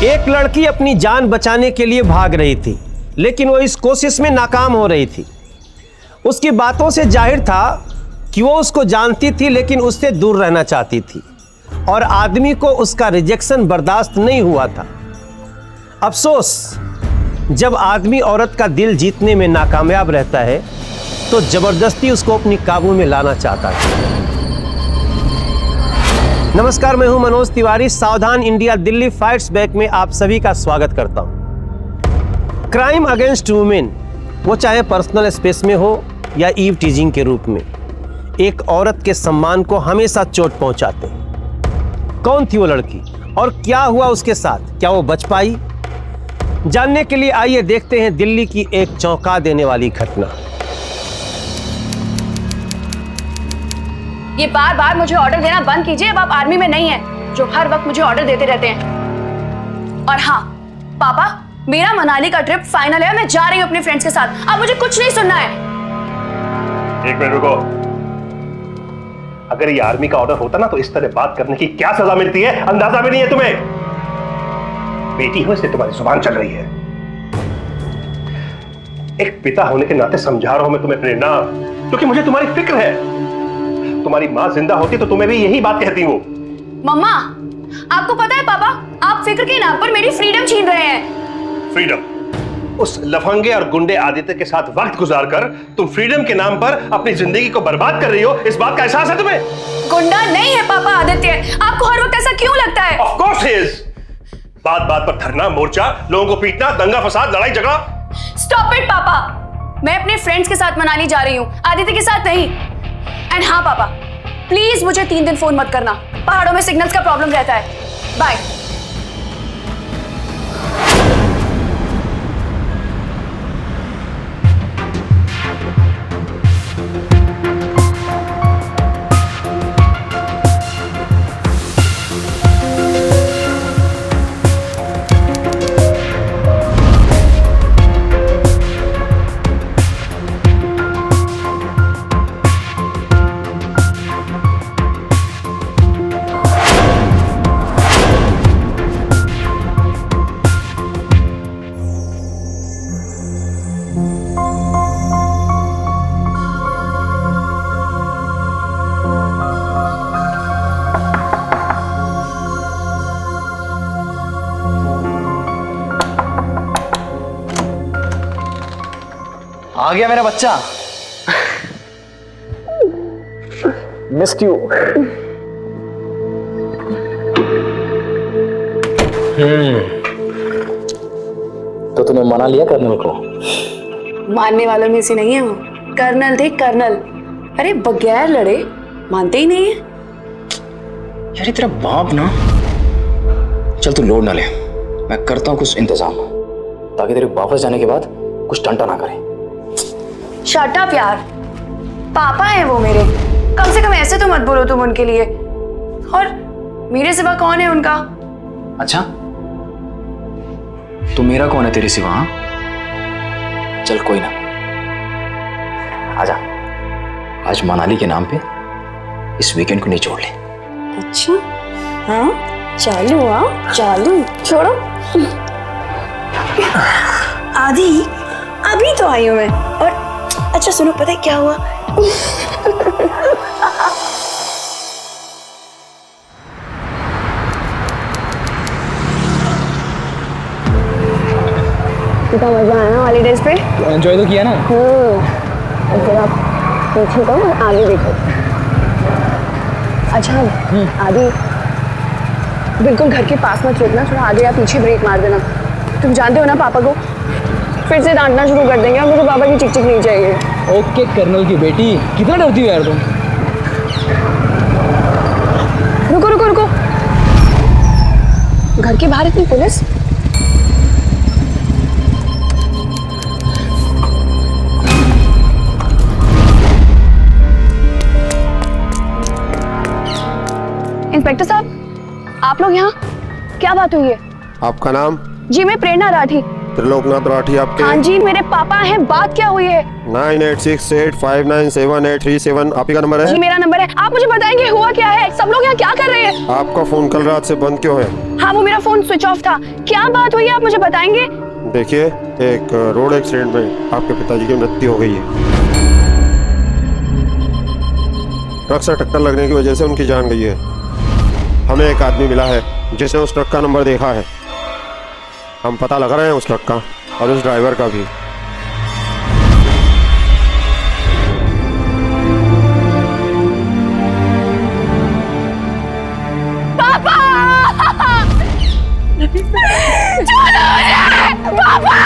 एक लड़की अपनी जान बचाने के लिए भाग रही थी, लेकिन वो इस कोशिश में नाकाम हो रही थी। उसकी बातों से जाहिर था कि वो उसको जानती थी, लेकिन उससे दूर रहना चाहती थी और आदमी को उसका रिजेक्शन बर्दाश्त नहीं हुआ था। अफसोस, जब आदमी औरत का दिल जीतने में नाकामयाब रहता है तो जबरदस्ती उसको अपनी काबू में लाना चाहता था। नमस्कार, मैं हूं मनोज तिवारी। सावधान इंडिया दिल्ली फाइट्स बैक में आप सभी का स्वागत करता हूं। क्राइम अगेंस्ट वुमेन, वो चाहे पर्सनल स्पेस में हो या ईव टीजिंग के रूप में, एक औरत के सम्मान को हमेशा चोट पहुंचाते हैं। कौन थी वो लड़की और क्या हुआ उसके साथ? क्या वो बच पाई? जानने के लिए आइए देखते हैं दिल्ली की एक चौंका देने वाली घटना। ये बार बार मुझे ऑर्डर देना बंद कीजिए। अब आप आर्मी में नहीं हैं जो हर वक्त मुझे ऑर्डर देते रहते हैं। और हाँ पापा, मेरा मनाली का ट्रिप फाइनल है। मैं जा रही हूँ अपने फ्रेंड्स के साथ। अब मुझे कुछ नहीं सुनना है। एक मिनट रुको। अगर ये आर्मी का ऑर्डर होता ना तो इस तरह बात करने की क्या सजा मिलती है अंदाजा भी नहीं है तुम्हें। बेटी हो इसलिए तुम्हारी जुबान चल रही है। एक पिता होने के नाते समझा रहा हूं मैं तुम्हें प्रेरणा, क्योंकि मुझे तुम्हारी फिक्र है। तुम्हारी मां जिंदा होती तो तुम्हें भी यही बात कहती वो। मम्मा, आपको पता है पापा, आप फिक्र के नाम पर मेरी फ्रीडम छीन रहे हैं। फ्रीडम? उस लफंगे और गुंडे आदित्य के साथ वक्त गुजारकर तुम फ्रीडम के नाम पर अपनी जिंदगी को बर्बाद कर रही हो, इस बात का एहसास है तुम्हें? गुंडा नहीं है पापा आदित्य। आपको हर वक्त ऐसा क्यों लगता है? Of course he is. बात बात पर धरना, मोर्चा, लोगों को पीटना, दंगा फसाद, लड़ाई झगड़ा। स्टॉप इट पापा। मैं अपने फ्रेंड्स के साथ मनाली जा रही हूँ, आदित्य के साथ नहीं। एंड हाँ पापा, प्लीज मुझे 3 दिन फोन मत करना। पहाड़ों में सिग्नल्स का प्रॉब्लम रहता है। बाय। आ गया मेरा बच्चा। Missed you. तो तूने मना लिया कर्नल को? मानने वालों में से नहीं है वो। कर्नल थे कर्नल। अरे बगैर लड़े मानते ही नहीं है। यार ये तेरा बाप ना। चल तू लोड ना ले, मैं करता हूँ कुछ इंतजाम ताकि तेरे वापस जाने के बाद कुछ टंटा ना करे। शट अप यार। पापा हैं वो मेरे। कम से कम ऐसे तो मत बोलो तुम उनके लिए। और मेरे सिवा कौन है उनका? अच्छा, तो मेरा कौन है तेरे सिवा? हाँ? चल कोई ना, आजा। आज मनाली के नाम पे इस वीकेंड को निचोड़ ले। अच्छा हाँ, चालू। हाँ चालू। छोड़ो। आदि, अभी तो आई हूं मैं। और अच्छा सुनो, पता है क्या हुआ? कितना मजा आया ना हॉलीडेज पे? एंजॉय तो किया ना? फिर आप पीछे तो आगे देखो। अच्छा आदि, बिल्कुल घर के पास मत रुकना, थोड़ा आगे या पीछे ब्रेक मार देना। तुम जानते हो ना पापा को फिर से डांटना शुरू कर देंगे और मुझे पापा की चिक चिक नहीं चाहिए। ओके कर्नल की बेटी, कितना डरती हो यार तुम। रुको रुको रुको, घर के बाहर इतनी पुलिस। इंस्पेक्टर साहब, आप लोग यहाँ? क्या बात हुई है? आपका नाम? जी मैं प्रेरणा राठी। त्रिलोकनाथ राठी आपके? हाँ जी मेरे पापा हैं। बात क्या हुई है? 9868597837 आप ही का नंबर जी है? मेरा नंबर है। आप मुझे बताएंगे हुआ क्या है? सब लोग यहाँ क्या कर रहे हैं? आपका फोन कल रात से बंद क्यों है? हाँ वो मेरा फोन स्विच ऑफ था। क्या बात हुई है आप मुझे बताएंगे? देखिए, एक रोड एक्सीडेंट में आपके पिताजी की मृत्यु हो गई है। ट्रक से टक्कर लगने की वजह से उनकी जान गई है। हमें एक आदमी मिला है जिसने उस ट्रक का नंबर देखा है। हम पता लगा रहे हैं उस ट्रक का और उस ड्राइवर का भी। पापा! छोड़ो मुझे! पापा!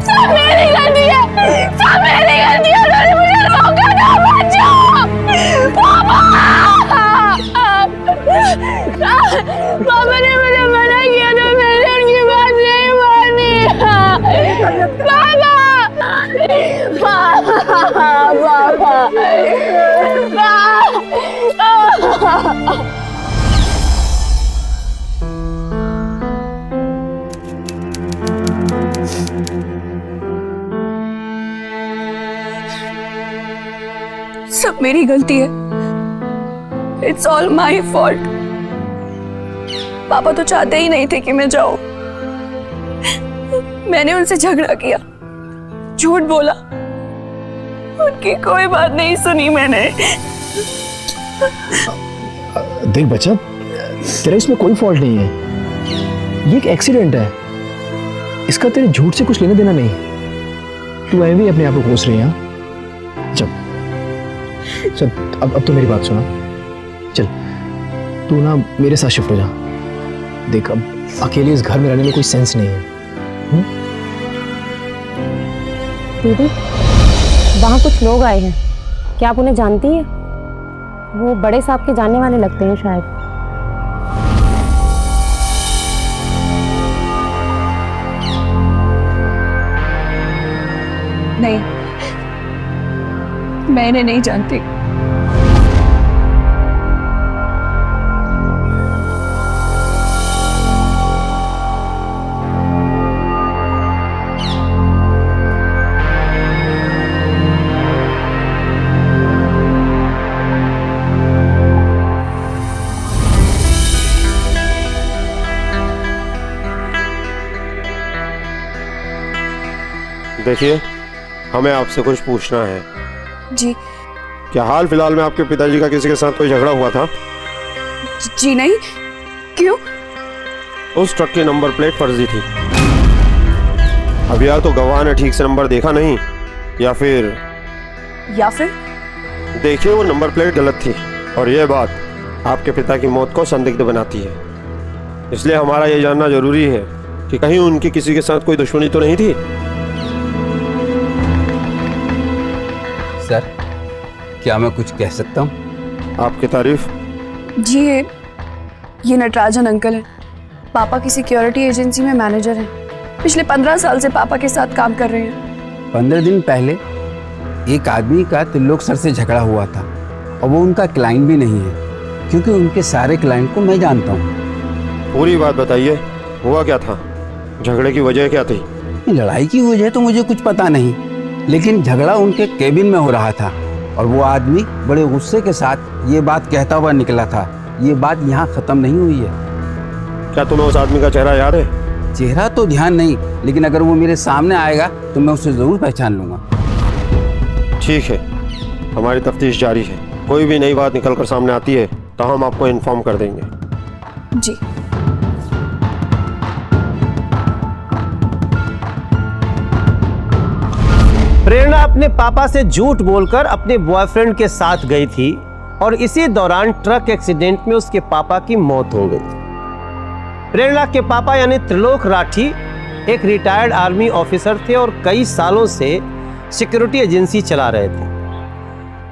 सब मेरी गलती है! सब मेरी गलती है! उन्होंने मुझे रोका था! बचाओ! पापा! पापा ने मुझे मना किया था, मैंने उनकी बात नहीं मानी। पापा! सब मेरी गलती है। It's all my fault. पापा तो चाहते ही नहीं थे कि मैं जाऊं। मैंने उनसे झगड़ा किया, झूठ बोला, उनकी कोई बात नहीं सुनी मैंने। देख बच्चा, तेरा इसमें कोई फॉल्ट नहीं है। ये एक एक्सीडेंट है, इसका तेरे झूठ से कुछ लेना देना नहीं। तू ऐ भी अपने आप को कोस रही है। चल चल, अब तो मेरी बात सुना। चल तू ना मेरे साथ शिफ्ट हो जा। देख, अब अकेले इस घर में रहने में कोई सेंस नहीं है। दीदी, वहाँ कुछ लोग आए हैं, क्या आप उन्हें जानती हैं? वो बड़े साहब के जानने वाले लगते हैं शायद। नहीं, मैं इन्हें नहीं जानती। देखिए, हमें आपसे कुछ पूछना है। जी क्या हाल फिलहाल में आपके पिताजी का किसी के साथ कोई झगड़ा हुआ था? जी नहीं। क्यों? उस ट्रक की नंबर प्लेट फर्जी थी। अब या तो गवाह ने ठीक से नंबर देखा नहीं, या फिर देखिए वो नंबर प्लेट गलत थी, और यह बात आपके पिता की मौत को संदिग्ध बनाती है। इसलिए हमारा ये जानना जरूरी है कि कहीं उनकी किसी के साथ कोई दुश्मनी तो नहीं थी। सर, क्या मैं कुछ कह सकता हूँ? आपकी तारीफ। जी ये नटराजन अंकल हैं। पापा की सिक्योरिटी एजेंसी में मैनेजर हैं। पिछले 15 साल से पापा के साथ काम कर रहे हैं। 15 दिन पहले एक आदमी का त्रिलोक सर से झगड़ा हुआ था, और वो उनका क्लाइंट भी नहीं है, क्योंकि उनके सारे क्लाइंट को मैं जानता हूँ। पूरी बात बताइए, हुआ क्या था? झगड़े की वजह क्या थी? लड़ाई की वजह तो मुझे कुछ पता नहीं, लेकिन झगड़ा उनके केबिन में हो रहा था, और वो आदमी बड़े गुस्से के साथ ये बात कहता हुआ निकला था। ये बात यहाँ खत्म नहीं हुई है। क्या तुम्हें उस आदमी का चेहरा याद है? चेहरा तो ध्यान नहीं, लेकिन अगर वो मेरे सामने आएगा तो मैं उसे जरूर पहचान लूंगा। ठीक है, हमारी तफ्तीश जारी है। कोई भी नई बात निकल कर सामने आती है तो हम आपको इन्फॉर्म कर देंगे। जी प्रेरणा अपने पापा से झूठ बोलकर अपने बॉयफ्रेंड के साथ गई थी, और इसी दौरान ट्रक एक्सीडेंट में उसके पापा की मौत हो गई। प्रेरणा के पापा यानी त्रिलोक राठी एक रिटायर्ड आर्मी ऑफिसर थे और कई सालों से सिक्योरिटी एजेंसी चला रहे थे।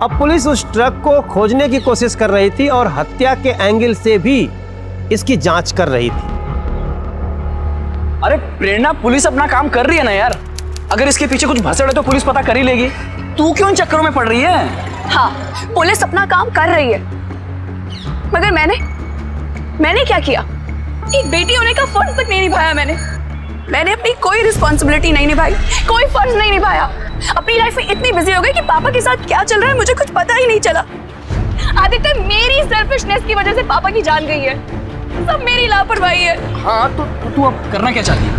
अब पुलिस उस ट्रक को खोजने की कोशिश कर रही थी और हत्या के एंगल से भी इसकी जांच कर रही थी। अरे प्रेरणा, पुलिस अपना काम कर रही है ना यार। अगर इसके पीछे कुछ भसड़ है तो पुलिस पता कर ही लेगी। तू क्यों इन चक्करों में पड़ रही है? हाँ, पुलिस अपना काम कर रही है, मगर मैंने क्या किया? एक बेटी होने का फर्ज तक नहीं निभाया मैंने अपनी कोई रिस्पॉन्सिबिलिटी नहीं निभाई, कोई फर्ज नहीं निभाया। अपनी लाइफ में इतनी बिजी हो गई कि पापा के साथ क्या चल रहा है मुझे कुछ पता ही नहीं चला। आदित्य, मेरी सेल्फिशनेस की वजह से पापा की जान गई है। सब मेरी लापरवाही है। हाँ तो तू अब करना क्या चाहती है?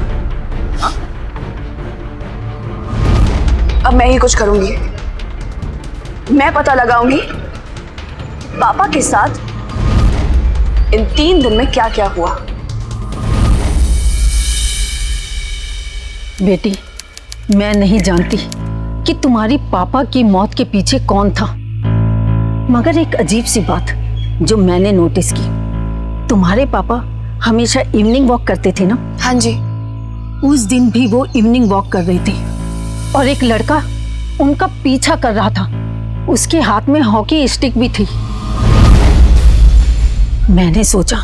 अब मैं ही कुछ करूंगी। मैं पता लगाऊंगी पापा के साथ इन 3 दिन में क्या क्या हुआ। बेटी, मैं नहीं जानती कि तुम्हारी पापा की मौत के पीछे कौन था, मगर एक अजीब सी बात जो मैंने नोटिस की, तुम्हारे पापा हमेशा इवनिंग वॉक करते थे ना? हाँ जी। उस दिन भी वो इवनिंग वॉक कर रहे थे और एक लड़का उनका पीछा कर रहा था। उसके हाथ में हॉकी स्टिक भी थी। मैंने सोचा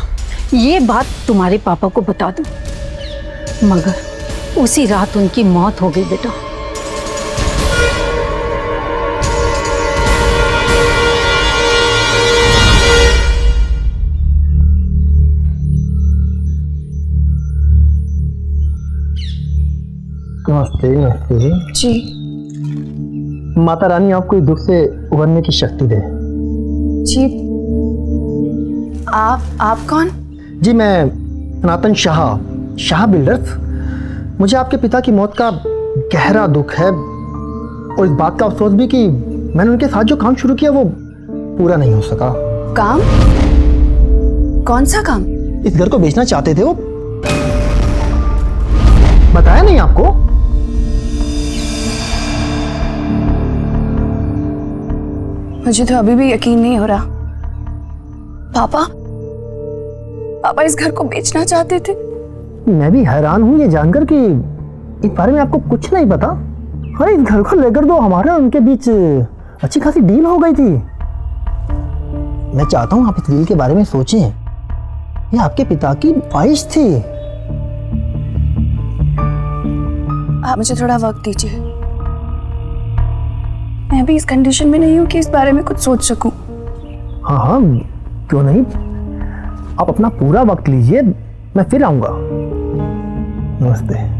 ये बात तुम्हारे पापा को बता दूं, मगर उसी रात उनकी मौत हो गई बेटा। नमस्ते। नमस्ते जी। माता रानी आपको इस दुख से उबरने की शक्ति दे। जी। आप कौन? जी मैं सनातन शाह बिल्डर्स। मुझे आपके पिता की मौत का गहरा दुख है और इस बात का अफसोस भी कि मैंने उनके साथ जो काम शुरू किया वो पूरा नहीं हो सका। काम? कौन सा काम? इस घर को बेचना चाहते थे वो। बताया नहीं आपको? मुझे तो अभी भी यकीन नहीं हो रहा। पापा इस घर को बेचना चाहते थे। मैं भी हैरान हूँ ये जानकर कि इस बारे में आपको कुछ नहीं पता। अरे इस घर को लेकर तो हमारे और उनके बीच अच्छी खासी डील हो गई थी। मैं चाहता हूँ आप इस डील के बारे में सोचें। ये आपके पिता की ख्वाहिश थी। आप मुझे थोड़ा वक्त दीजिए। मैं भी इस कंडीशन में नहीं हूँ कि इस बारे में कुछ सोच सकूं। हाँ, क्यों नहीं। आप अपना पूरा वक्त लीजिए, मैं फिर आऊंगा। नमस्ते।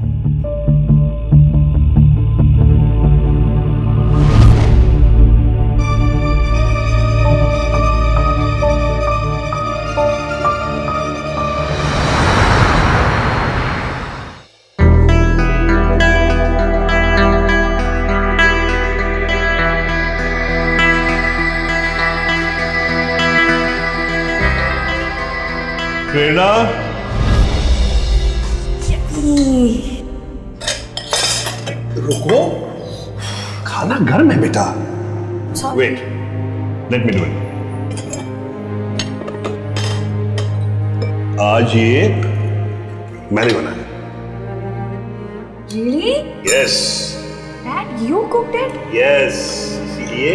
प्रेरणा, रुको, खाना गर्म है बेटा। Wait, let me do it. आज ये मैंने बनाया। Really? Yes Dad, you cooked it? Yes, इसीलिए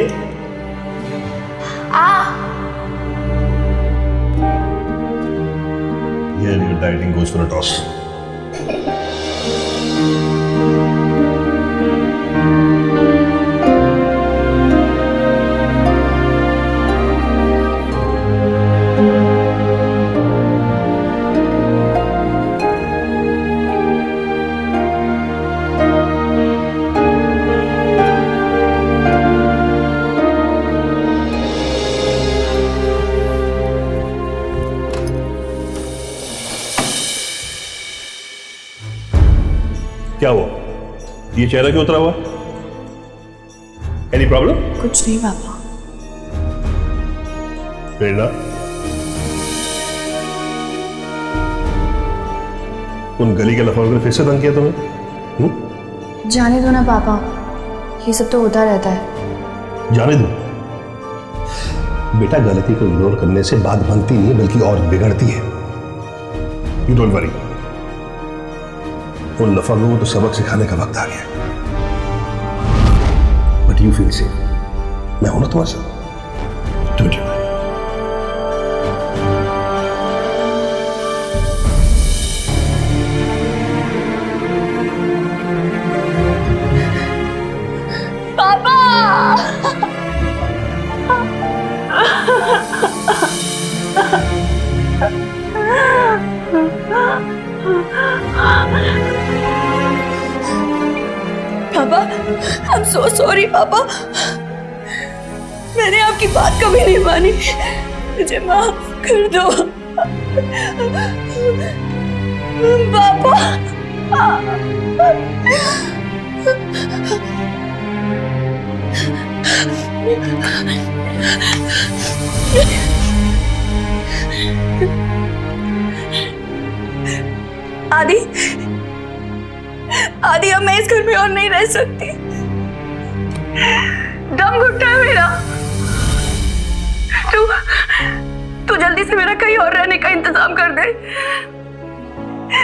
yeah, your dieting goes for a toss. क्या हुआ? ये चेहरा क्यों उतरा हुआ? Any problem? कुछ नहीं पापा। प्रेरणा, उन गली के लफड़ों ने फिर से तंग किया तुम्हें? जाने दो ना पापा, ये सब तो होता रहता है। जाने दो बेटा, गलती को इग्नोर करने से बात बनती नहीं है बल्कि और बिगड़ती है। यू डोंट वरी, उन लफंगों को तो सबक सिखाने का वक्त आ गया। बट यू फील सेफ, मैं हूं ना तुम्हारे साथ। Don't you worry. पापा, आई एम सो सॉरी पापा। मैंने आपकी बात कभी नहीं मानी, मुझे माफ कर दो पापा। आदि, आदि अब मैं इस घर में और नहीं रह सकती, दम घुटता है मेरा। तू जल्दी से मेरा कहीं और रहने का इंतजाम कर दे,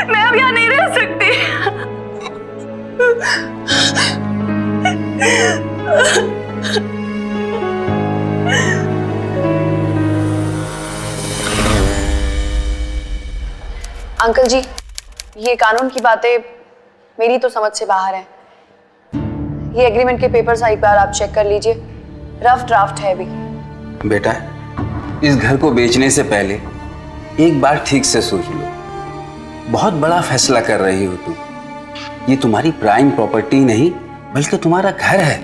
मैं अब यहाँ नहीं रह सकती। अंकल जी, ये कानून की बातें मेरी तो समझ से बाहर हैं। ये एग्रीमेंट के पेपर्स एक बार आप चेक कर लीजिए, रफ ड्राफ्ट है अभी। बेटा, इस घर को बेचने से पहले एक बार ठीक से सोच लो। बहुत बड़ा फैसला कर रही हो तुम। ये तुम्हारी प्राइम प्रॉपर्टी नहीं बल्कि तुम्हारा घर है।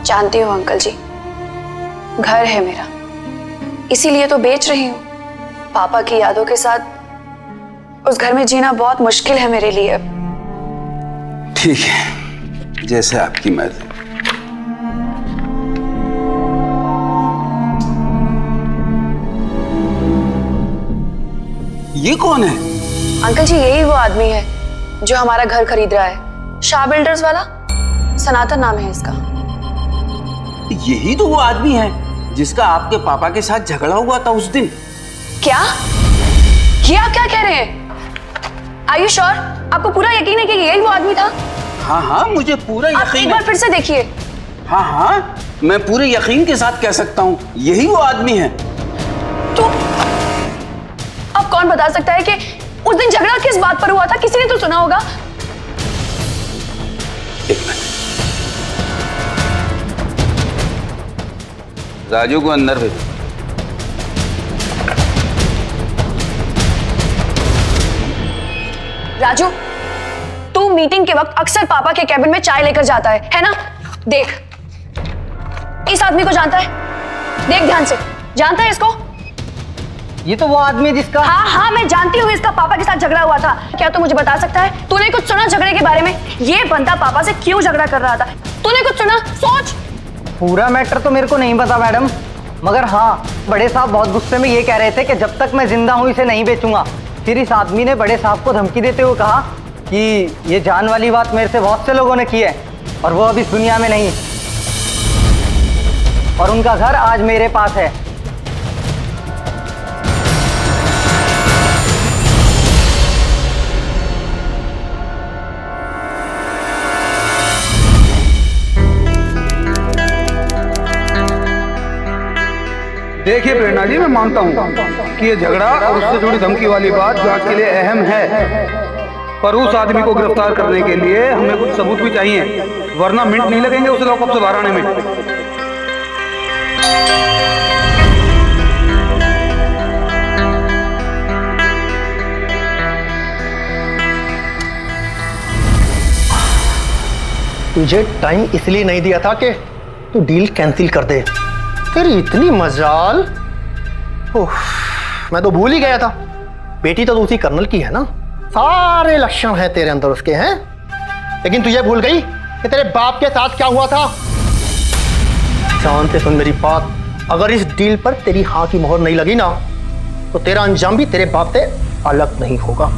जानती हूँ अंकल जी, घर है मेरा, इसीलिए तो बेच रही हूँ। पापा की यादों के साथ उस घर में जीना बहुत मुश्किल है मेरे लिए। ठीक है, जैसे आपकी मर्जी। ये कौन है? अंकल जी, यही वो आदमी है जो हमारा घर खरीद रहा है, शाह बिल्डर्स वाला। सनातन नाम है इसका। यही तो वो आदमी है जिसका आपके पापा के साथ झगड़ा हुआ था उस दिन। क्या? ये आप क्या कह रहे हैं? Are you sure? आपको पूरा यकीन है कि यही वो आदमी था? हाँ हाँ, मुझे पूरा आप यकीन एक बार फिर से देखिए। हाँ हाँ, मैं पूरे यकीन के साथ कह सकता हूँ यही वो आदमी है। तो अब कौन बता सकता है कि उस दिन झगड़ा किस बात पर हुआ था? किसी ने तो सुना होगा। एक मिनट, राजू को अंदर भेजो। राजू, तू मीटिंग के वक्त अक्सर पापा के कैबिन में चाय लेकर जाता है ना? देख, इस आदमी को जानता है? देख ध्यान से, जानता है इसको? ये तो वो आदमी जिसका... हाँ हाँ, मैं जानती हूँ इसका पापा के साथ झगड़ा हुआ था। क्या तू मुझे बता सकता है, तूने कुछ सुना झगड़े के बारे में? ये बंदा पापा से क्यों झगड़ा कर रहा था? तूने कुछ सुना? सोच। पूरा मैटर तो मेरे को नहीं पता मैडम, मगर हाँ, बड़े साहब बहुत गुस्से में ये कह रहे थे कि जब तक मैं जिंदा हूँ इसे नहीं बेचूंगा। फिर इस आदमी ने बड़े साहब को धमकी देते हुए कहा कि ये जान वाली बात मेरे से बहुत से लोगों ने की है और वो अब इस दुनिया में नहीं, और उनका घर आज मेरे पास है। देखिए प्रेरणा जी, मैं मानता हूँ कि ये झगड़ा और उससे जुड़ी धमकी वाली बात जांच के लिए अहम है, पर उस आदमी को गिरफ्तार करने के लिए हमें कुछ सबूत भी चाहिए, वरना मिनट नहीं लगेंगे उसे लॉकअप से बाहर आने में। तुझे टाइम इसलिए नहीं दिया था कि तू डील कैंसिल कर दे। तेरी इतनी मजाल। मैं तो भूल ही गया था, बेटी तो दूसरी कर्नल की है ना, सारे लक्षण हैं तेरे अंदर उसके हैं। लेकिन तू ये भूल गई कि तेरे बाप के साथ क्या हुआ था। ध्यान से सुन मेरी बात, अगर इस डील पर तेरी हाँ की मोहर नहीं लगी ना तो तेरा अंजाम भी तेरे बाप से अलग नहीं होगा,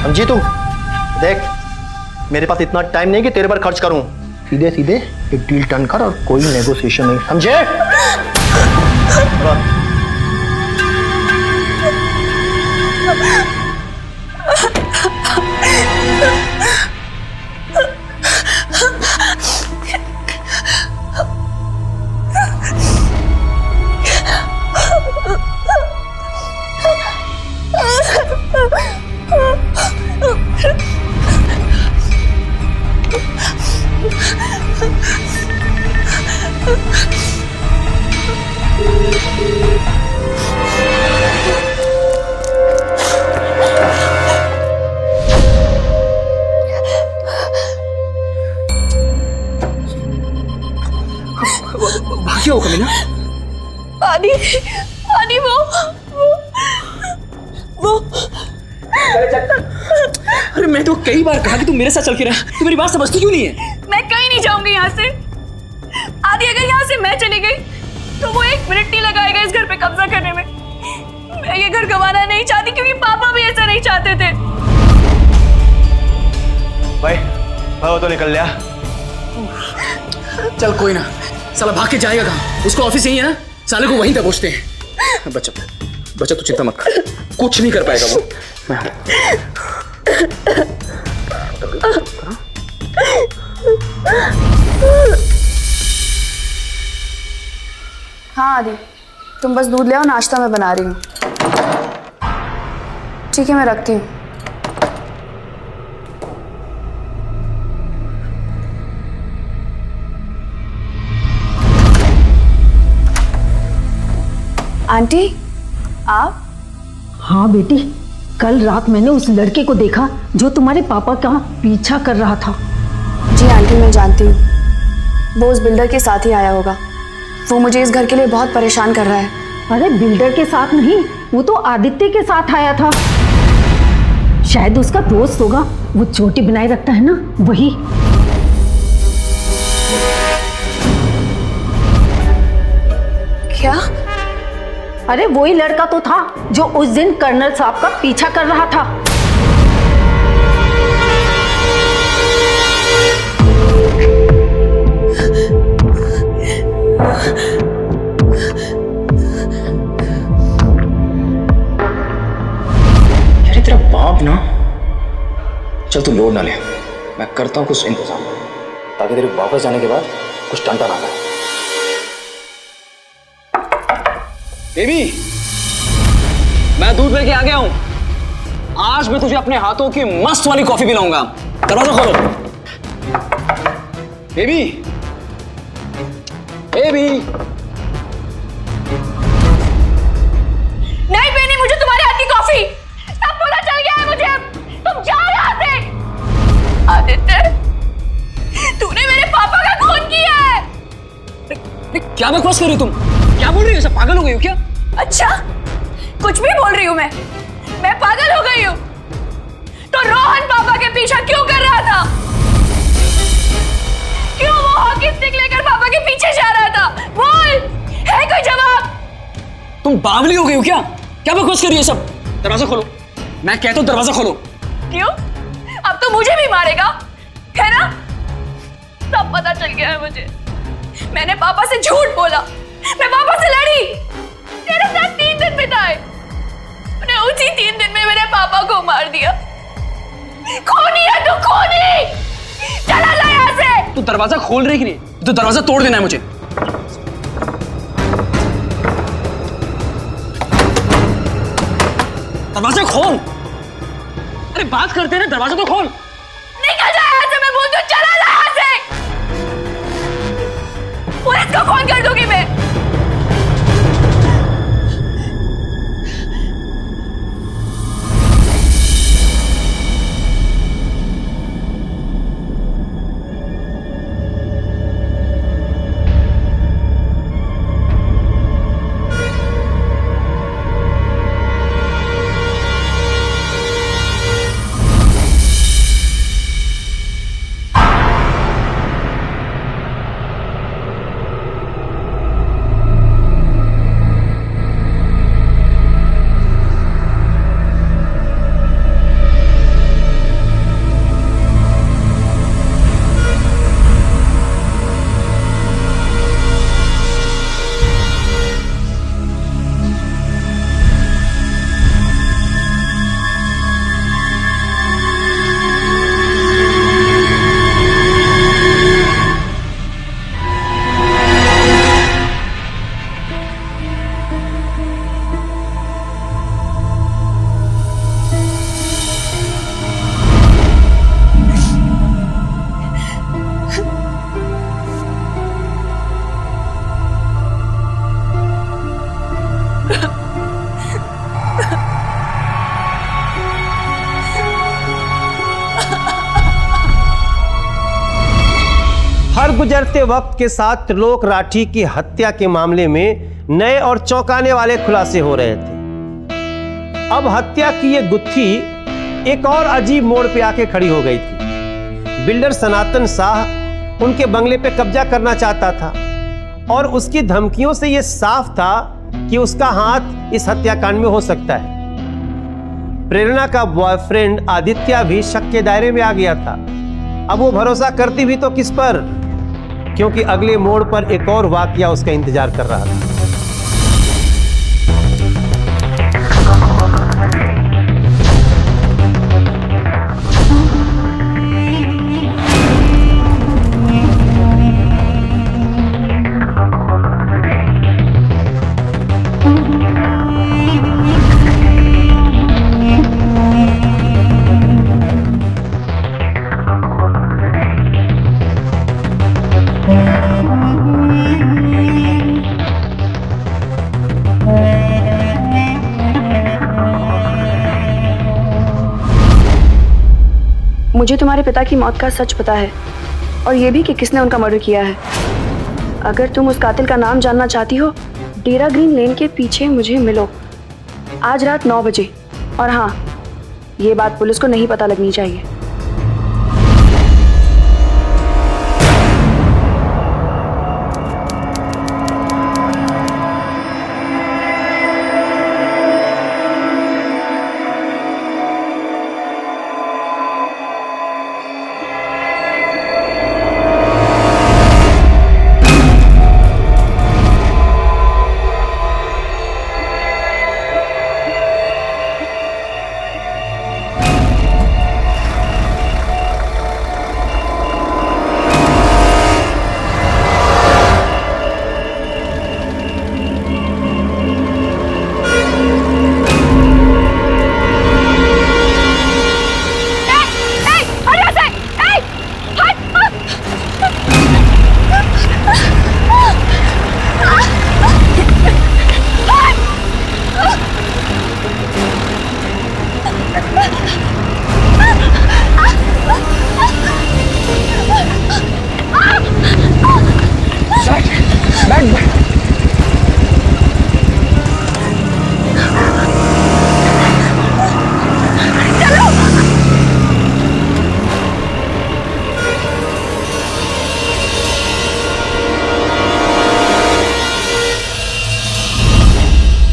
समझी तू? देख, मेरे पास इतना टाइम नहीं कि तेरे पर खर्च करूं, सीधे सीधे एक डील टर्न कर और कोई नेगोशिएशन नहीं, समझे? आदि आदि वो अरे मैं तो कई बार कहा कि तू मेरे साथ चल के रहा, तू मेरी बात समझती क्यों नहीं है? मैं कहीं नहीं जाऊंगी यहाँ से। आदि अगर यहाँ से मैं चली गई तो वो 1 मिनट नहीं लगाएगा इस घर पे कब्जा करने में। मैं ये घर गंवाना नहीं चाहती क्योंकि पापा भी ऐसा नहीं चाहते थे। भाई वो तो निकल लिया। चल कोई ना, साला भाग के जाएगा कहाँ? उसको ऑफिस यही है ना, साले को वहीं दबोचते हैं। बच्चा तू चिंता मत कर, कुछ नहीं कर पाएगा वो। हाँ आदि, तुम बस दूध ले आओ, नाश्ता मैं बना रही हूँ। ठीक है, मैं रखती हूँ। आंटी आप? हाँ बेटी, कल रात मैंने उस लड़के को देखा जो तुम्हारे पापा का पीछा कर रहा था। जी आंटी, मैं जानती हूँ, वो उस बिल्डर के साथ ही आया होगा। वो मुझे इस घर के लिए बहुत परेशान कर रहा है। अरे बिल्डर के साथ नहीं, वो तो आदित्य के साथ आया था। शायद उसका दोस्त होगा, वो चोटी बनाए रखता है ना, वही। क्या? अरे वही लड़का तो था जो उस दिन कर्नल साहब का पीछा कर रहा था। यार तेरा बाप ना, चल तू लोड ना ले, मैं करता हूँ कुछ इंतजाम ताकि तेरे वापस जाने के बाद कुछ टंटा ना करे। बेबी, मैं दूध लेके आ गया हूं। आज मैं तुझे अपने हाथों की मस्त वाली कॉफी पिलाऊंगा। दरवाजा खोलो। Baby, baby. नहीं पीनी मुझे तुम्हारे हाथ की कॉफी। सब पता चल गया है मुझे। तुम जाओ यहाँ से। आदित्य, तूने मेरे पापा का खून किया है। क्या बकवास कर रही हो तुम? क्या बोल रही हो? सब पागल हो गई हो क्या? अच्छा, कुछ भी बोल रही हूँ मैं पागल हो गई हूँ। तो रोहन पापा के पीछा क्यों कर रहा था? क्यों वो हॉकी स्टिक लेकर पापा के पीछे जा रहा था? बोल, है कोई जवाब? तुम बावली हो गई हो क्या? क्या बकवास कर रही हो सब? दरवाजा खोलो, मैं कहता हूँ दरवाजा खोलो। क्यों? अब तो मुझे भी मारेगा, है ना? सब पता चल गया है मुझे। मैंने पापा से झूठ बोला, मैं पापा से लड़ी, तेरे साथ 3 दिन बिताए। उन्हें उसी 3 दिन में मेरे पापा को मार दिया। खूनी है तू, खूनी। चला जा यहाँ से। तू दरवाजा खोल रही कि नहीं? तो दरवाजा तोड़ देना है मुझे। दरवाजा खोल। अरे बात करते हैं ना, दरवाजा तो खोल। निकल जा यहाँ से, मैं बोलती हूँ, चला जा यहाँ से। पुलिस को फोन कर दूंगी मैं। अब गुजरते वक्त के साथ त्रिलोक राठी की हत्या के मामले में नए और चौंकाने वाले खुलासे हो रहे थे। अब हत्या की ये गुत्थी एक और अजीब मोड़ पे आके खड़ी हो गई थी। बिल्डर सनातन शाह उनके बंगले पे कब्जा करना चाहता था और उसकी धमकियों से यह साफ था कि उसका हाथ इस हत्याकांड में हो सकता है। प्रेरणा का बॉयफ्रेंड आदित्य भी शक के दायरे में आ गया था। अब वो भरोसा करती भी तो किस पर, क्योंकि अगले मोड़ पर एक और वाकया उसका इंतजार कर रहा था। मुझे तुम्हारे पिता की मौत का सच पता है और ये भी कि किसने उनका मर्डर किया है। अगर तुम उस कातिल का नाम जानना चाहती हो, डेरा ग्रीन लेन के पीछे मुझे मिलो आज रात 9 बजे। और हाँ, ये बात पुलिस को नहीं पता लगनी चाहिए।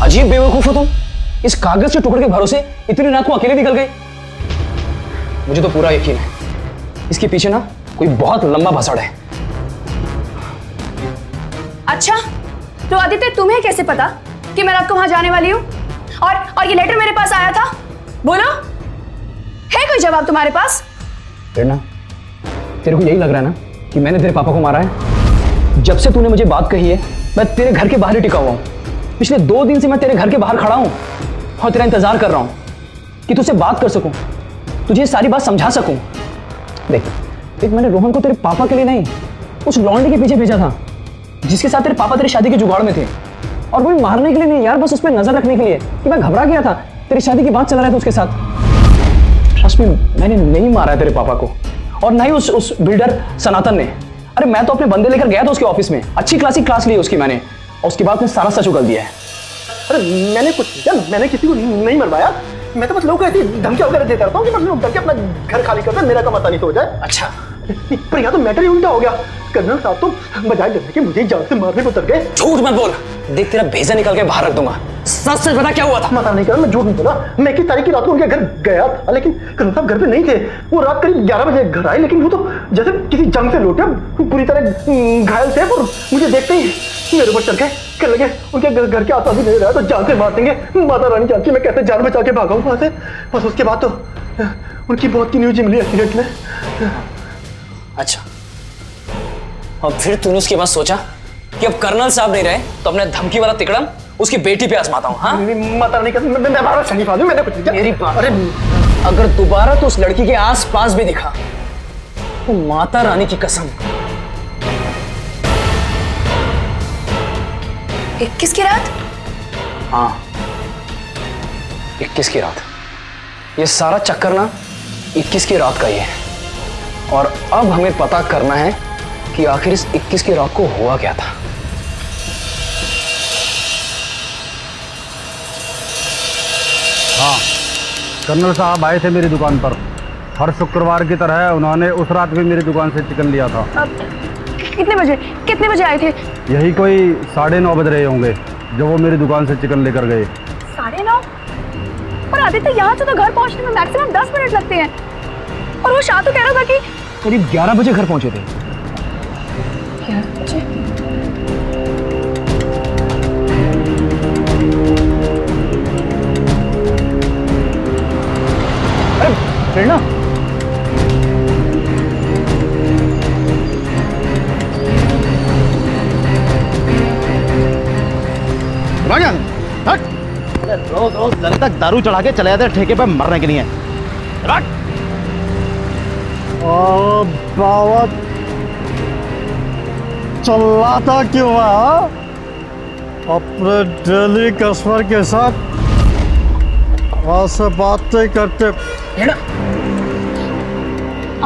अजीब बेवकूफ हो तुम, इस कागज के टुकड़े के भरोसे इतनी रात को अकेले निकल गए। मुझे तो पूरा यकीन है इसके पीछे ना कोई बहुत लंबा भसड़ है। अच्छा, तो आदित्य तुम्हें कैसे पता कि मैं रात को वहां जाने वाली हूँ? और ये लेटर मेरे पास आया था? बोलो, है कोई जवाब तुम्हारे पास? प्रेरणा, तेरे को यही लग रहा है ना कि मैंने तेरे पापा को मारा है? जब से तूने मुझे बात कही है मैं तेरे घर के बाहर ही टिका हुआ हूँ। पिछले 2 दिन से मैं तेरे घर के बाहर खड़ा हूँ और तेरा इंतजार कर रहा हूँ कि तुझसे बात कर सकूं, तुझे सारी बात समझा सकूं। देख मैंने रोहन को तेरे पापा के लिए नहीं, उस लौंडे के पीछे भेजा था जिसके साथ तेरे पापा तेरी शादी के जुगाड़ में थे। और वो मारने के लिए नहीं यार, बस उस पर नजर रखने के लिए कि मैं घबरा गया था, तेरी शादी की बात चल रहा था उसके साथ। ट्रस्ट मी, मैंने नहीं मारा है तेरे पापा को और ना ही उस बिल्डर सनातन ने। अरे मैं तो अपने बंदे लेकर गया था उसके ऑफिस में, अच्छी क्लास ली उसकी मैंने, और उसके बाद में सारा सच उगल दिया है। अरे मैंने कुछ किया? मैंने किसी को नहीं मरवाया। मैं तो बस लोगों को ऐसी धमकियां वगैरह देता रहता हूँ कि मतलब लोग करके अपना घर खाली करते हैं, मेरा काम आसानी से हो जाए। अच्छा, पर यहाँ तो मैटर ही उल्टा हो गया। कर्नल साहब तो बजाय डरने के मुझे जान से मारने को उतर गए। झूठ मत बोल, देख तेरा भेजा निकाल के बाहर रख दूंगा। सच सच बता क्या हुआ था? माता नहीं कर, मैं झूठ नहीं बोला। मैं 21 तारीख की रात को उनके घर गया था, लेकिन कर्नल साहब घर पे नहीं थे। वो रात करीब 11 बजे घर आए, लेकिन वो तो जैसे किसी जंग से लौटे, पूरी तरह घायल थे और मुझे देखते ही मेरे ऊपर चढ़ के कहने लगे उनके घर के आसपास भी नहीं रहा तो जान से मार देंगे। माता रानी जानती मैं कैसे जान बचा के भागा हूँ वहां से। बस उसके बाद तो उनकी मौत की न्यूज मिली एक्सीडेंट में। अच्छा, और फिर तूने उसके बाद सोचा कि अब कर्नल साहब नहीं रहे तो अपने धमकी वाला तिकड़म उसकी बेटी पे आजमाता हूँ। हाँ, माता रानी कसम, मैं बाबा शरीफ आदमी, मैंने कुछ नहीं किया। मेरी बात, अरे अगर दोबारा तो उस लड़की के आस पास भी दिखा तो माता रानी की कसम। 21 की रात? हाँ, 21 की रात। ये सारा चक्कर ना 21 की रात का ही है। और अब हमें पता करना है कि आखिर इस 21 की रात को हुआ क्या था। हाँ, कर्नल साहब आए थे मेरी दुकान पर। हर शुक्रवार की तरह उन्होंने उस रात भी मेरी दुकान से चिकन लिया था। कितने बजे आए थे? यही कोई 9:30 बज रहे होंगे जब वो मेरी दुकान से चिकन लेकर गए। 9:30? और आदित्य, यहाँ से तो घर पहुँचने में मैक्सिमम 10 मिनट लगते हैं। और वो शाह तो कह रहा था कि करीब 11 बजे घर पहुंचे थे। 11 बजे? अरे प्रेरणा, रोज रोज लड़के तक दारू चढ़ा के चले जाते ठेके पे मरने के लिए। बाबा चिल्लाता क्यों है? अपने डेली कस्टमर के साथ से बातें करते।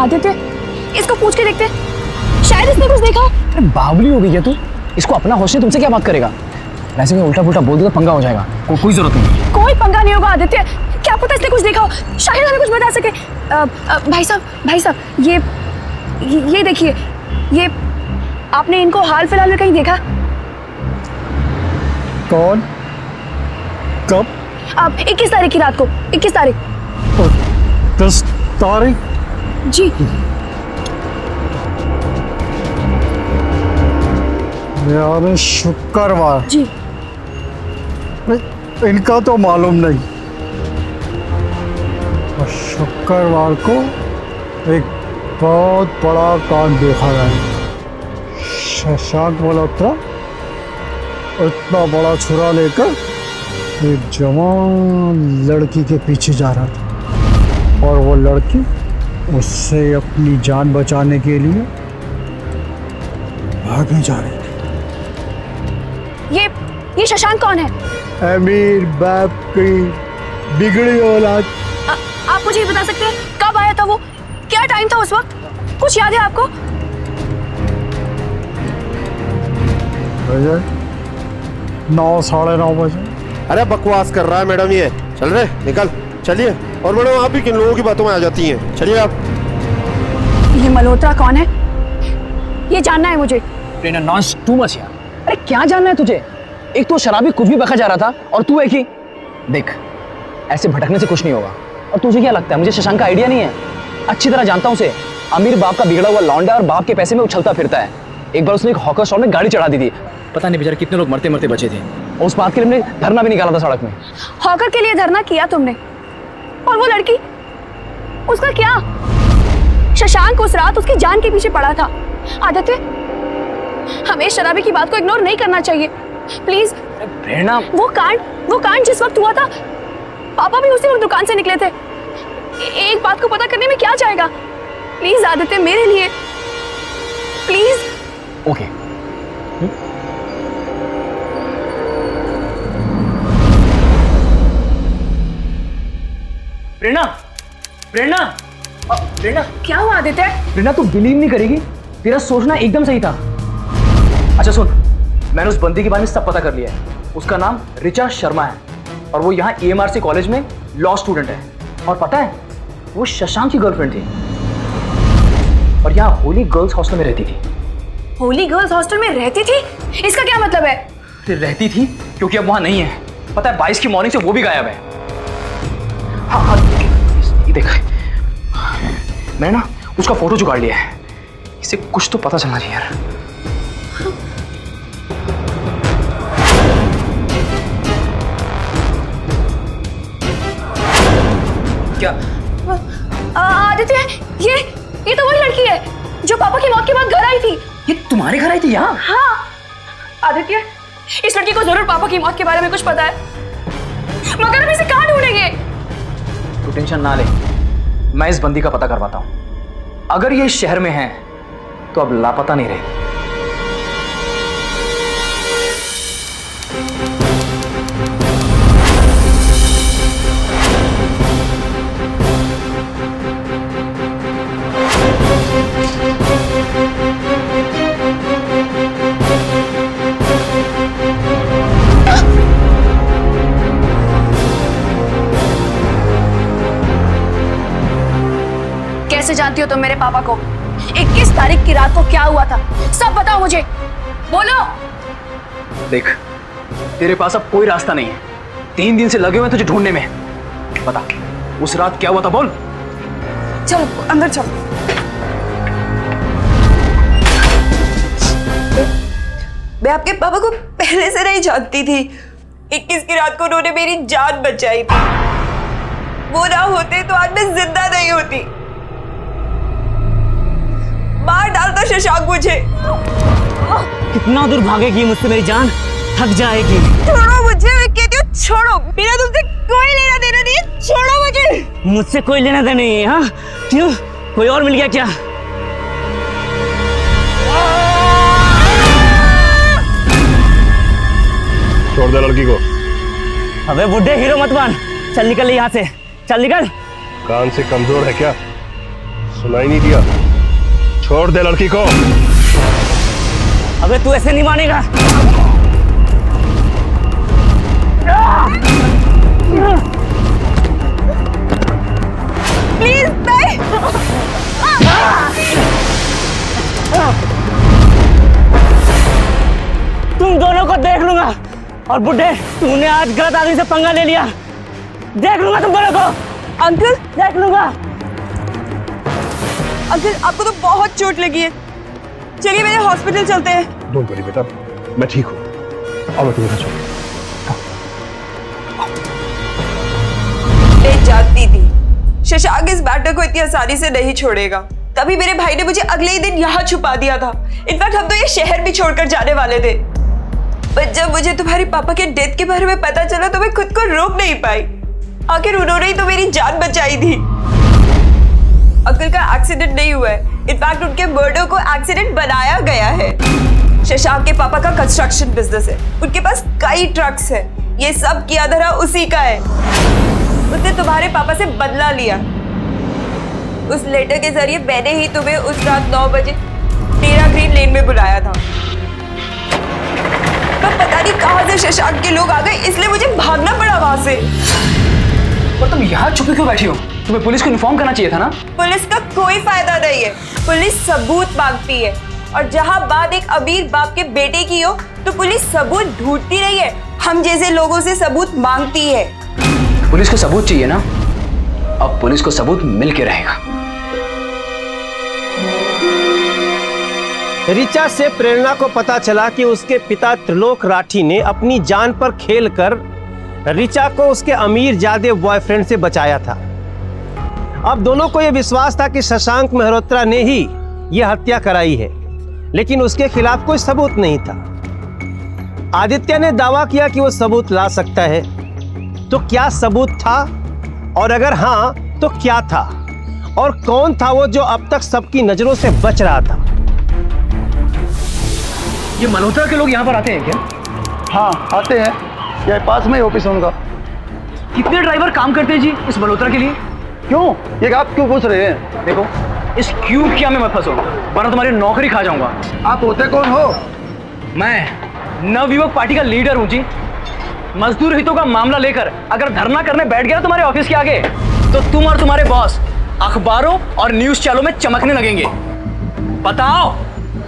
आदित्य, इसको पूछ के देखते, शायद इसने कुछ देखा। अरे बावली हो गई है तू। इसको अपना होश है, तुमसे क्या बात करेगा? वैसे में उल्टा पुल्टा बोल दो तो पंगा हो जाएगा। कोई जरूरत नहीं। कोई पंगा नहीं होगा आदित्य, क्या पता इसने कुछ देखा हो, शायद हमें कुछ बता सके। भाई साहब, ये देखिए, ये आपने इनको हाल फिलहाल में कहीं देखा? कौन? कब? 21 तारीख की रात को। 21 तारीख? 10 तारीख? जी। यानी शुक्रवार? जी। इनका तो मालूम नहीं। और शुक्रवार को एक बहुत बड़ा कांड देखा है। शशांक मल्होत्रा इतना बड़ा छुरा लेकर एक जवान लड़की के पीछे जा रहा था और वो लड़की उससे अपनी जान बचाने के लिए भागने जा रही थी। ये शशांक कौन है? अमीर बाप की बिगड़ी औलाद। आप मुझे ये बता सकते हैं कब आया था वो? क्या टाइम था उस वक्त? कुछ याद है आपको? 9 साढ़े 9 बजे। अरे बकवास कर रहा है मैडम ये। चल रहे निकल चलिए। और मैडम आप भी किन लोगों की बातों में आ जाती हैं? चलिए आप। ये मल्होत्रा कौन है? ये जानना है मुझे। प्रेरणा, नॉन्स टू मच यार। अरे क्या जानना है तुझे? एक तो शराबी कुछ भी बका जा रहा था और तू एक ही। देख, ऐसे भटकने से कुछ नहीं होगा। और तुझे क्या लगता है मुझे शशांक का आइडिया नहीं है? अच्छी तरह जानता हूँ उसे। अमीर बाप का बिगड़ा हुआ लौंडा और बाप के पैसे में उछलता फिरता है। एक बार उसने एक हॉकर स्टॉल में गाड़ी चढ़ा दी थी। पता नहीं बेचारे कितने लोग मरते मरते बचे थे। और उस बात के लिए हमने धरना भी निकाला था सड़क में। हॉकर के लिए धरना किया तुमने? और वो लड़की, उसका क्या? शशांक उस रात उसकी जान के पीछे पड़ा था। आदित्य, हमें शराबी की बात को इग्नोर नहीं करना चाहिए, प्लीज। प्रेरणा, वो कांड जिस वक्त हुआ था, पापा भी उसी वक्त दुकान से निकले थे। एक बात को पता करने में क्या जाएगा? प्लीज आदित्य, मेरे लिए प्लीज। ओके। प्रेरणा, प्रेरणा, प्रेरणा, क्या हुआ आदित्य? प्रेरणा, तू बिलीव नहीं करेगी, तेरा सोचना एकदम सही था। अच्छा सुन, मैंने उस बंदी के बारे में सब पता कर लिया है। उसका नाम ऋचा शर्मा है और वो यहाँ EMRC कॉलेज में लॉ स्टूडेंट है। और पता है, वो शशांक की गर्लफ्रेंड थी और यहाँ होली गर्ल्स हॉस्टल में रहती थी। होली गर्ल्स हॉस्टल में रहती थी? इसका क्या मतलब है? रहती थी क्योंकि अब वहां नहीं है। पता है 22 की मॉर्निंग से वो भी गायब है। हाँ, ये देखा, मैंने ना उसका फोटो जुगाड़ लिया है। इसे कुछ तो पता चलना चाहिए यार। क्या? आदित्य, ये तो वही लड़की है जो पापा की मौत के बाद घर आई थी। ये तुम्हारे घर आई थी यहाँ? हाँ आदित्य, इस लड़की को जरूर पापा की मौत के बारे में कुछ पता है, मगर हम इसे कहाँ ढूंढेंगे? तू टेंशन ना ले, मैं इस बंदी का पता करवाता हूँ। अगर ये इस शहर में है तो अब लापता नहीं रहेगी। जानती हो तुम मेरे पापा को? 21 तारीख की रात को क्या हुआ था सब बताओ मुझे, बोलो। देख, तेरे पास अब कोई रास्ता नहीं है। 3 दिन से लगे हुए तुझे ढूंढने में। बता, उस रात क्या हुआ था, बोल। चलो अंदर चलो। मैं आपके पापा को पहले से नहीं जानती थी। 21 की रात को उन्होंने मेरी जान बचाई थी। वो ना होते तो आज मैं जिंदा नहीं होती। मार डालता शशांक मुझे। कितना दूर भागेगी मुझसे मेरी जान? थक जाएगी। छोड़ो मुझे, मैं कहती हूँ छोड़ो। मेरा तुमसे कोई लेना देना नहीं है, छोड़ो मुझे। मुझसे कोई लेना देना नहीं है? हाँ, क्यों? कोई और मिल गया क्या? छोड़ दे लड़की को। अबे बुड्ढे, हीरो मत बन। चल निकल यहाँ से, चल निकल। कान से कमजोर है क्या? सुनाई नहीं दिया? छोड़ दे लड़की को। अबे तू ऐसे नहीं मानेगा। प्लीज नहीं। तुम दोनों को देख लूंगा। और बुड्ढे, तूने आज गलत आदमी से पंगा ले लिया। देख लूंगा तुम दोनों को। अंकल, देख लूंगा। अंकल आपको तो बहुत चोट लगी है। चलिए मेरे हॉस्पिटल चलते हैं। डोंट वरी बेटा, मैं ठीक हूँ। और मैं तुम्हें छोड़। मैं जानती थी शशांक इस मैटर को इतनी आसानी से नहीं छोड़ेगा। तभी मेरे भाई ने मुझे अगले ही दिन यहाँ छुपा दिया था। इनफैक्ट हम तो ये शहर भी छोड़कर जाने वाले थे, पर जब मुझे तुम्हारे पापा के डेथ के बारे में पता चला तो मैं खुद को रोक नहीं पाई। आखिर उन्होंने ही तो मेरी जान बचाई थी। अंकल का एक्सीडेंट नहीं हुआ है, इनफैक्ट उनके मर्डर को एक्सीडेंट बनाया गया है। शशांक के पापा का कंस्ट्रक्शन बिजनेस है, उनके पास कई ट्रक्स है। ये सब किया धरा उसी का है। उसने तुम्हारे पापा से बदला लिया। उस लेटर के जरिए मैंने ही तुम्हें उस रात 9 बजे टेरा ग्रीन लेन में बुलाया था। पर पता नहीं कहां से शशांक के लोग आ गए, इसलिए मुझे भागना पड़ा वहां से। पर तुम यहाँ छुपी क्यों बैठी हो? तुम्हें पुलिस को इन्फॉर्म करना चाहिए था ना। पुलिस का कोई फायदा नहीं है। पुलिस सबूत मांगती है, और जहां बात एक अमीर बाप के बेटे की हो तो पुलिस सबूत ढूंढती नहीं है, हम जैसे लोगों से सबूत मांगती है। पुलिस को सबूत चाहिए ना, अब पुलिस को सबूत मिल के रहेगा। ऋचा से प्रेरणा को पता चला कि उसके पिता त्रिलोक राठी ने अपनी जान पर खेलकर ऋचा को उसके अमीर जादे बॉयफ्रेंड से बचाया था। अब दोनों को यह विश्वास था कि शशांक मेहरोत्रा ने ही यह हत्या कराई है, लेकिन उसके खिलाफ कोई सबूत नहीं था। आदित्य ने दावा किया कि वो सबूत ला सकता है। तो क्या सबूत था, और अगर हाँ तो क्या था, और कौन था वो जो अब तक सबकी नजरों से बच रहा था? ये मल्होत्रा के लोग यहाँ पर आते हैं क्या? हाँ आते हैं, यह पास में ही ऑफिस है उनका। कितने ड्राइवर काम करते हैं जी इस मल्होत्रा के लिए? क्यों, ये आप क्यों पूछ रहे हैं? देखो, इस क्यों क्या में मत फंसो, वरना तुम्हारी नौकरी खा जाऊंगा। आप होते कौन हो? मैं नवयुवक पार्टी का लीडर हूँ जी। मजदूर हितों का मामला लेकर अगर धरना करने बैठ गया तुम्हारे ऑफिस के आगे, तो तुम और तुम्हारे बॉस अखबारों और न्यूज चैनलों में चमकने लगेंगे। बताओ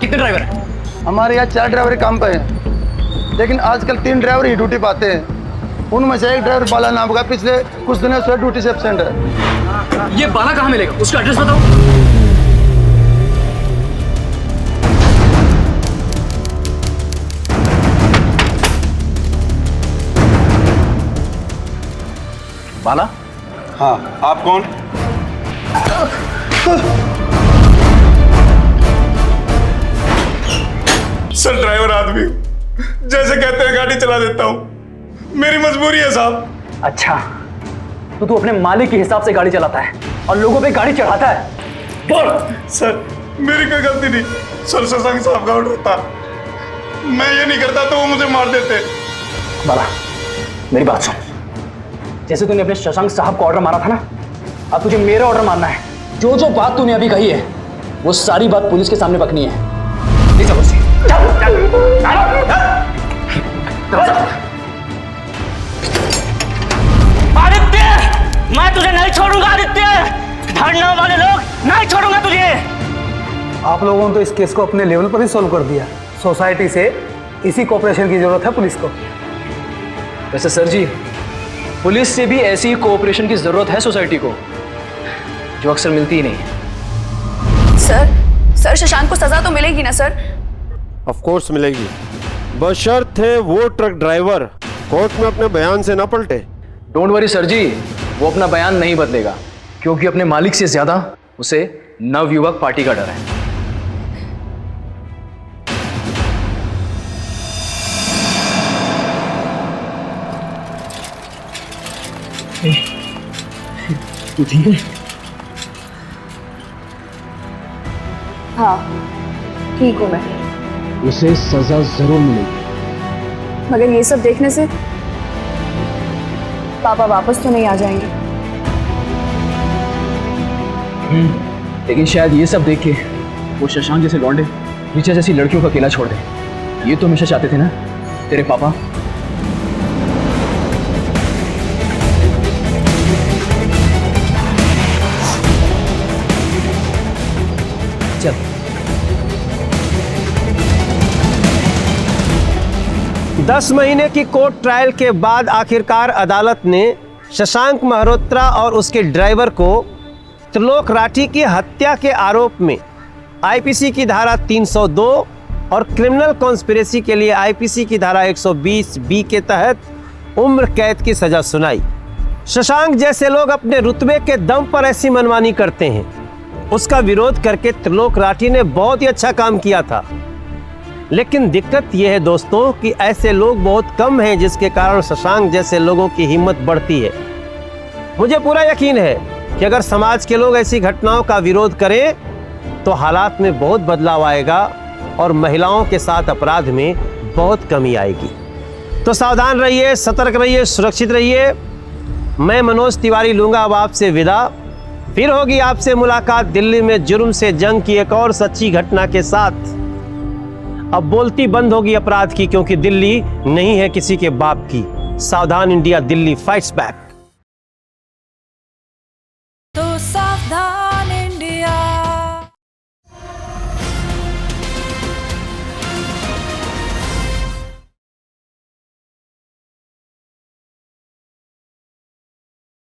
कितने ड्राइवर हैं? हमारे यहाँ 4 ड्राइवर काम पे हैं, लेकिन आजकल 3 ड्राइवर ही ड्यूटी पाते हैं। उनमें से एक ड्राइवर बाला नाम का पिछले कुछ दिनों से ड्यूटी से एब्सेंट है। ये बाला कहाँ मिलेगा? उसका एड्रेस बताओ। बाला? हाँ, आप कौन? सर ड्राइवर आदमी जैसे कहते हैं गाड़ी चला देता हूँ, मेरी मजबूरी है साहब। अच्छा, तो तू अपने मालिक के हिसाब से गाड़ी चलाता है और लोगों पे गाड़ी चढ़ाता है? बोल। सर मेरी कोई गलती नहीं, सर शशांक साहब का ऑर्डर था, मैं ये नहीं करता तो वो मुझे मार देते। बाला मेरी बात सुन, जैसे तूने अपने शशांक साहब को ऑर्डर मारा था ना, अब तुझे मेरा ऑर्डर मानना है। जो जो बात तूने अभी कही है वो सारी बात पुलिस के सामने बकनी है। आदित्य, मैं तुझे नहीं छोड़ूंगा आदित्य। झाड़ने वाले लोग नहीं छोड़ूंगा तुझे। आप लोगों ने तो इस केस को अपने लेवल पर ही सॉल्व कर दिया। सोसाइटी से इसी कोऑपरेशन की जरूरत है पुलिस को। वैसे सर जी, पुलिस से भी ऐसी ही कोऑपरेशन की जरूरत है सोसाइटी को, जो अक्सर मिलती ही नहीं। सर शशांक को सजा तो मिलेगी ना सर? ऑफ कोर्स मिलेगी, बशर्ते वो ट्रक ड्राइवर कोर्ट में अपने बयान से ना पलटे। डोंट वरी सर जी, वो अपना बयान नहीं बदलेगा, क्योंकि अपने मालिक से ज्यादा उसे नवयुवक पार्टी का डर है। तू ठीक है? हाँ ठीक हूँ मैं, उसे सजा जरूर मिलेगी। मगर ये सब देखने से पापा वापस तो नहीं आ जाएंगे। लेकिन शायद ये सब देख के वो शशांक जैसे लौंडे ऋचा जैसी लड़कियों का अकेला छोड़ दे। ये तो हमेशा चाहते थे ना तेरे पापा। चल। दस महीने की कोर्ट ट्रायल के बाद आखिरकार अदालत ने शशांक मल्होत्रा और उसके ड्राइवर को त्रिलोक राठी की हत्या के आरोप में आईपीसी की धारा 302 और क्रिमिनल कॉन्स्पिरेसी के लिए आईपीसी की धारा 120 बी के तहत उम्र कैद की सजा सुनाई। शशांक जैसे लोग अपने रुतबे के दम पर ऐसी मनमानी करते हैं, उसका विरोध करके त्रिलोक राठी ने बहुत ही अच्छा काम किया था। लेकिन दिक्कत यह है दोस्तों कि ऐसे लोग बहुत कम हैं, जिसके कारण शशांक जैसे लोगों की हिम्मत बढ़ती है। मुझे पूरा यकीन है कि अगर समाज के लोग ऐसी घटनाओं का विरोध करें तो हालात में बहुत बदलाव आएगा और महिलाओं के साथ अपराध में बहुत कमी आएगी। तो सावधान रहिए, सतर्क रहिए, सुरक्षित रहिए। मैं मनोज तिवारी लूंगा अब आपसे विदा। फिर होगी आपसे मुलाकात दिल्ली में जुर्म से जंग की एक और सच्ची घटना के साथ। अब बोलती बंद होगी अपराध की, क्योंकि दिल्ली नहीं है किसी के बाप की। सावधान इंडिया, दिल्ली फाइट्स बैक। तो सावधान